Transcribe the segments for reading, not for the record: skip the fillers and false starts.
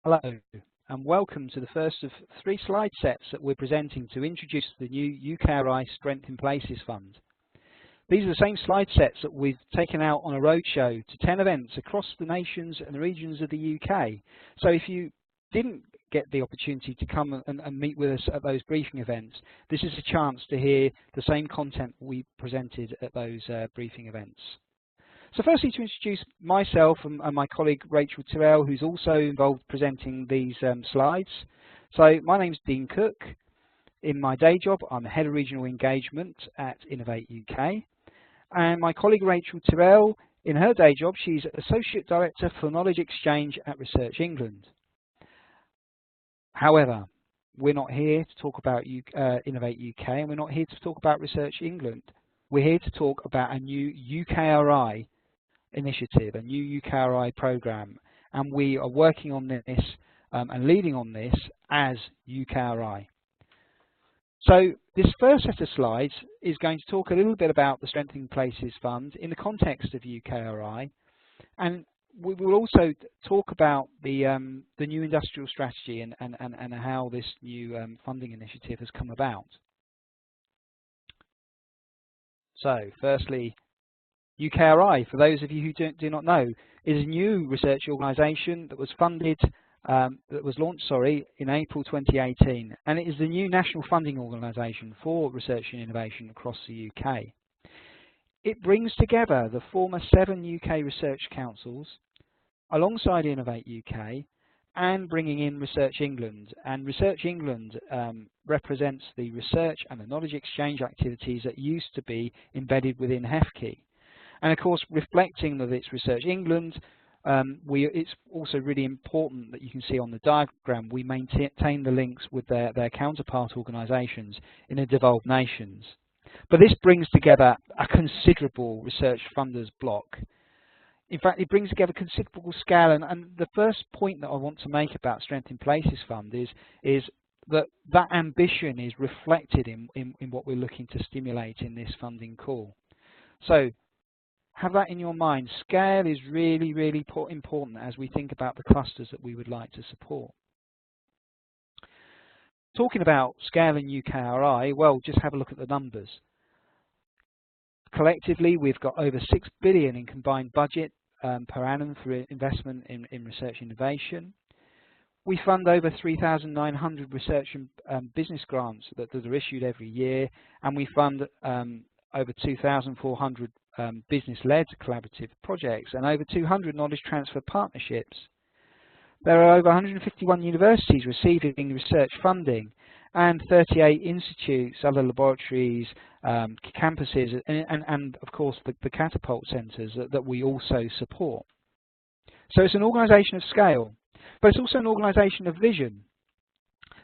Hello, and welcome to the first of 3 slide sets that we're presenting to introduce the new UKRI Strength in Places Fund. These are the same slide sets that we've taken out on a roadshow to 10 events across the nations and the regions of the UK. So if you didn't get the opportunity to come and meet with us at those briefing events, this is a chance to hear the same content we presented at those briefing events. So firstly, to introduce myself and my colleague Rachel Tyrrell, who's also involved presenting these slides. So my name's Dean Cook. In my day job, I'm the Head of Regional Engagement at Innovate UK. And my colleague Rachel Tyrrell, in her day job, she's Associate Director for Knowledge Exchange at Research England. However, we're not here to talk about Innovate UK, and we're not here to talk about Research England. We're here to talk about a new UKRI initiative, a new UKRI program, and we are working on this and leading on this as UKRI. So this first set of slides is going to talk a little bit about the Strength in Places Fund in the context of UKRI, and we will also talk about the new industrial strategy and how this new funding initiative has come about. So firstly, UKRI, for those of you who do not know, is a new research organisation that was funded, that was launched, in April 2018, and it is the new national funding organisation for research and innovation across the UK. It brings together the former 7 UK research councils alongside Innovate UK and bringing in Research England. And Research England represents the research and the knowledge exchange activities that used to be embedded within HEFKI. And of course, reflecting that it's Research England, it's also really important that you can see on the diagram we maintain the links with their counterpart organisations in the devolved nations. But this brings together a considerable research funders block. In fact, it brings together considerable scale, and the first point that I want to make about Strength in Places Fund is that ambition is reflected in what we're looking to stimulate in this funding call. So have that in your mind. Scale is really, really important as we think about the clusters that we would like to support. Talking about scale in UKRI, well, just have a look at the numbers. Collectively, we've got over 6 billion in combined budget per annum for investment in research innovation. We fund over 3,900 research and business grants that are issued every year, and we fund over 2,400 business-led collaborative projects and over 200 knowledge transfer partnerships. There are over 151 universities receiving research funding and 38 institutes, other laboratories, campuses, and of course the catapult centres that we also support. So it's an organisation of scale, but it's also an organisation of vision,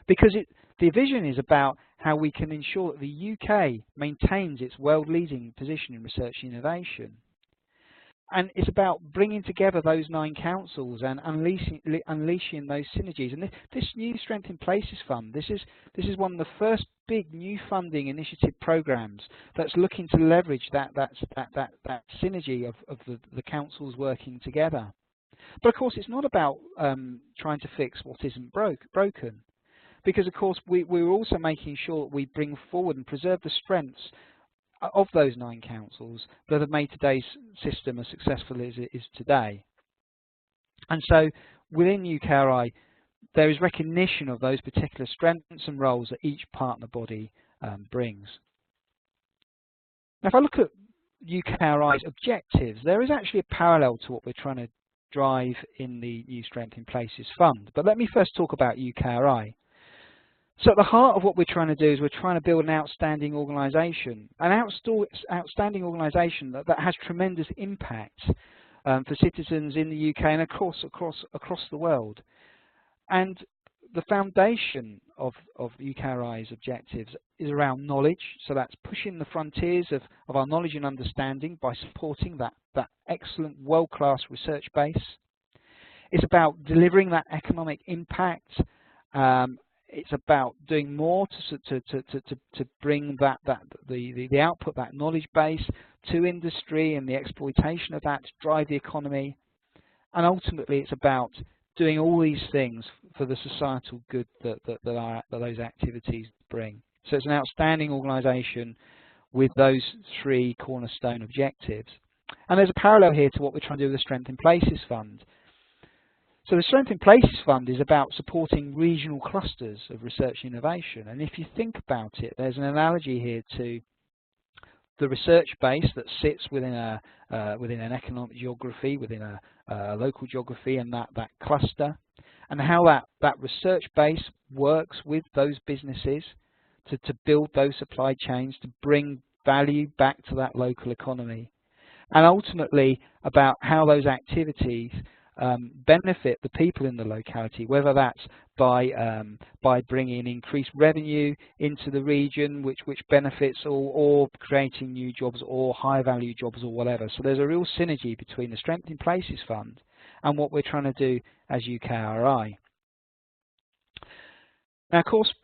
because the vision is about how we can ensure that the UK maintains its world-leading position in research and innovation. And it's about bringing together those 9 councils and unleashing those synergies. And this new Strength in Places Fund, this is one of the first big new funding initiative programs that's looking to leverage that synergy of the councils working together. But of course, it's not about trying to fix what isn't broken. Because of course we're also making sure that we bring forward and preserve the strengths of those 9 councils that have made today's system as successful as it is today. And so within UKRI there is recognition of those particular strengths and roles that each partner body brings. Now if I look at UKRI's objectives, there is actually a parallel to what we're trying to drive in the new Strength in Places Fund. But let me first talk about UKRI. So at the heart of what we're trying to do is we're trying to build an outstanding organisation, outstanding organisation that has tremendous impact for citizens in the UK and of course across the world. And the foundation of UKRI's objectives is around knowledge, so that's pushing the frontiers of our knowledge and understanding by supporting that excellent world-class research base. It's about delivering that economic impact. It's about doing more to bring the output, that knowledge base, to industry and the exploitation of that to drive the economy. And ultimately, it's about doing all these things for the societal good that those activities bring. So it's an outstanding organisation with those three cornerstone objectives. And there's a parallel here to what we're trying to do with the Strength in Places Fund. So the Strength in Places Fund is about supporting regional clusters of research and innovation. And if you think about it, there's an analogy here to the research base that sits within an economic geography, within a local geography, and that cluster, and how that research base works with those businesses to build those supply chains, to bring value back to that local economy, and ultimately about how those activities benefit the people in the locality, whether that's by bringing increased revenue into the region, which benefits, or creating new jobs or high value jobs or whatever. So there's a real synergy between the Strength in Places Fund and what we're trying to do as UKRI. Now, of course,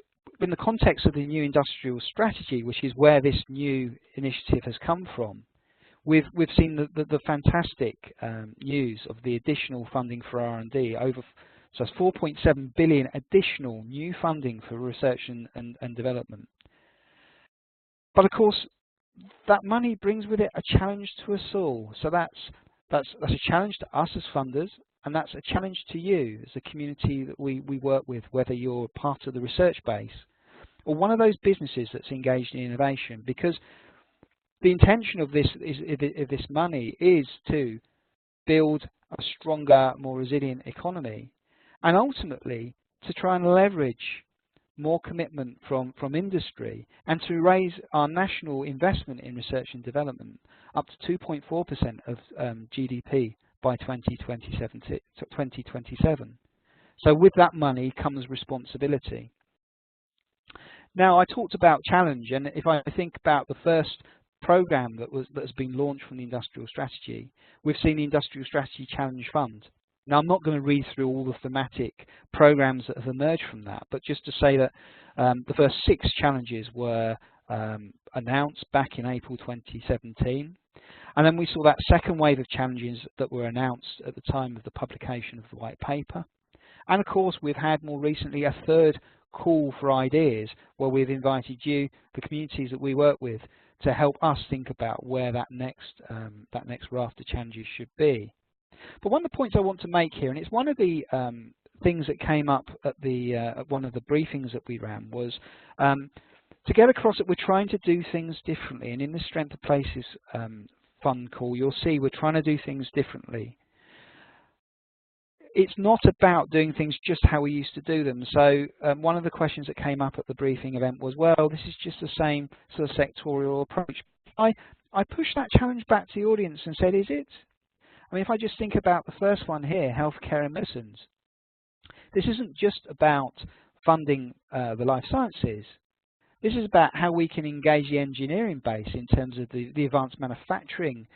in the context of the new industrial strategy, which is where this new initiative has come from, we've seen the fantastic news of the additional funding for R&D. So it's 4.7 billion additional new funding for research and development. But of course, that money brings with it a challenge to us all. So that's a challenge to us as funders, and that's a challenge to you as a community that we work with, whether you're part of the research base or one of those businesses that's engaged in innovation, because the intention of this money is to build a stronger, more resilient economy, and ultimately to try and leverage more commitment from industry and to raise our national investment in research and development up to 2.4% of GDP by 2027. So with that money comes responsibility. Now, I talked about challenge, and if I think about the first program that has been launched from the industrial strategy, we've seen the Industrial Strategy Challenge Fund. Now, I'm not going to read through all the thematic programs that have emerged from that, but just to say that the first 6 challenges were announced back in April 2017, and then we saw that second wave of challenges that were announced at the time of the publication of the white paper. And of course, we've had more recently a third call for ideas, where we've invited you, the communities that we work with, to help us think about where that next raft of challenges should be. But one of the points I want to make here, and it's one of the things that came up at one of the briefings that we ran, was to get across that we're trying to do things differently. And in the Strength of Places Fund call, you'll see we're trying to do things differently. It's not about doing things just how we used to do them. So one of the questions that came up at the briefing event was, well, this is just the same sort of sectorial approach. I pushed that challenge back to the audience and said, is it? I mean, if I just think about the first one here, healthcare and medicines, this isn't just about funding the life sciences. This is about how we can engage the engineering base in terms of the advanced manufacturing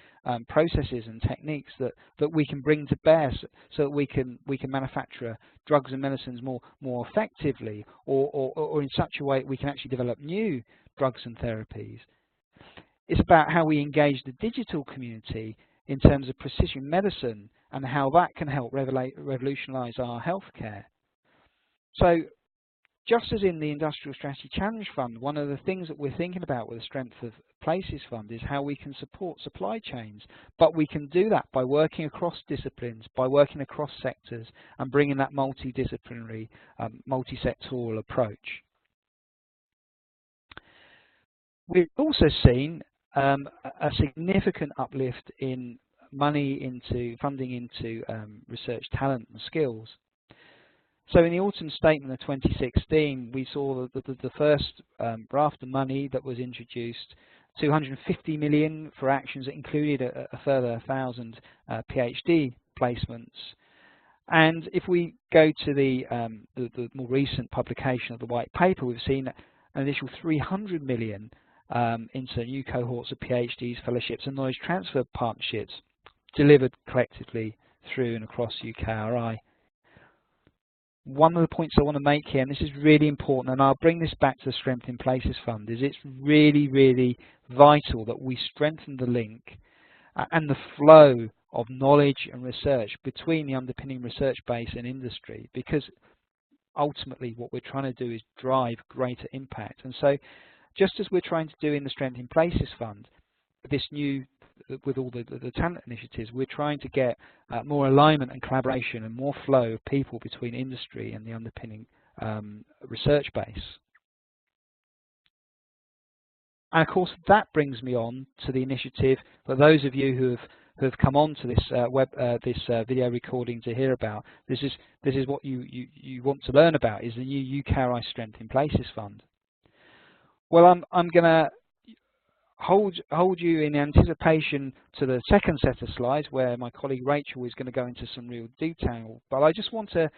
processes and techniques that we can bring to bear, so that we can manufacture drugs and medicines more effectively, or in such a way we can actually develop new drugs and therapies. It's about how we engage the digital community in terms of precision medicine and how that can help revolutionise our healthcare. So, just as in the Industrial Strategy Challenge Fund, one of the things that we're thinking about with the Strength of Places Fund is how we can support supply chains, but we can do that by working across disciplines, by working across sectors, and bringing that multidisciplinary, multi-sectoral approach. We've also seen a significant uplift in funding into research talent and skills. So in the autumn statement of 2016, we saw the first raft of money that was introduced, 250 million for actions that included a further 1,000 PhD placements. And if we go to the more recent publication of the white paper, we've seen an additional 300 million into new cohorts of PhDs, fellowships and knowledge transfer partnerships delivered collectively through and across UKRI. One of the points I want to make here, and this is really important, and I'll bring this back to the Strength in Places Fund, is it's really, really vital that we strengthen the link and the flow of knowledge and research between the underpinning research base and industry, because ultimately what we're trying to do is drive greater impact. And so just as we're trying to do in the Strength in Places Fund, with all the talent initiatives, we're trying to get more alignment and collaboration and more flow of people between industry and the underpinning research base. And of course that brings me on to the initiative for those of you who have come on to this video recording to hear about. This is what you want to learn about, is the new UKRI Strength in Places Fund. Well, I'm going to hold you in anticipation to the second set of slides, where my colleague Rachel is going to go into some real detail. But I just want to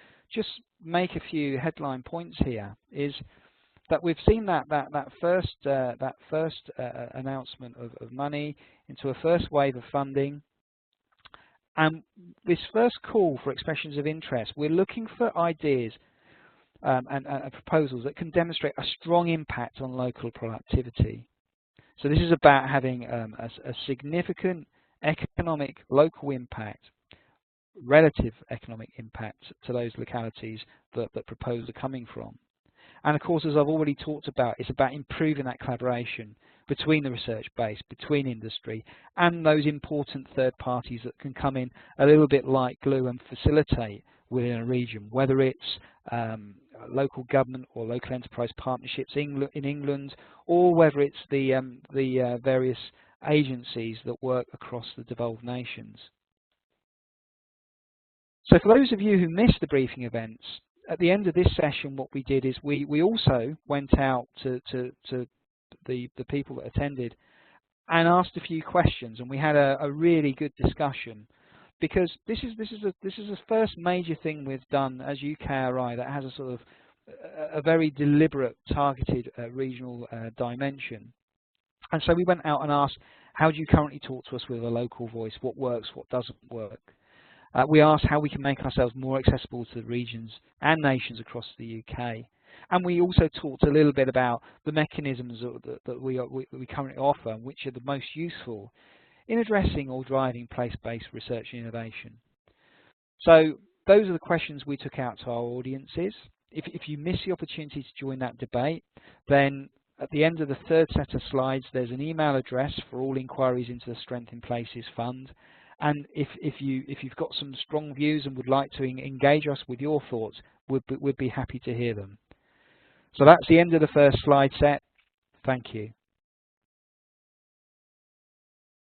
make a few headline points here. Is that we've seen that first announcement of money into a first wave of funding, and this first call for expressions of interest. We're looking for ideas and proposals that can demonstrate a strong impact on local productivity. So this is about having a significant economic local impact, relative economic impact to those localities that proposals are coming from. And of course, as I've already talked about, it's about improving that collaboration between the research base, between industry, and those important third parties that can come in a little bit like glue and facilitate within a region, whether it's local government or local enterprise partnerships in England, or whether it's the various agencies that work across the devolved nations. So for those of you who missed the briefing events, at the end of this session, what we did is we also went out to the people that attended and asked a few questions, and we had a really good discussion, because this is the first major thing we've done as UKRI that has a sort of a very deliberate, targeted regional dimension. And so we went out and asked, how do you currently talk to us with a local voice? What works? What doesn't work? We asked how we can make ourselves more accessible to the regions and nations across the UK. And we also talked a little bit about the mechanisms that we currently offer, which are the most useful in addressing or driving place-based research and innovation. So those are the questions we took out to our audiences. If you miss the opportunity to join that debate, then at the end of the third set of slides, there's an email address for all inquiries into the Strength in Places Fund. And if you've got some strong views and would like to engage us with your thoughts, we'd be happy to hear them. So that's the end of the first slide set. Thank you.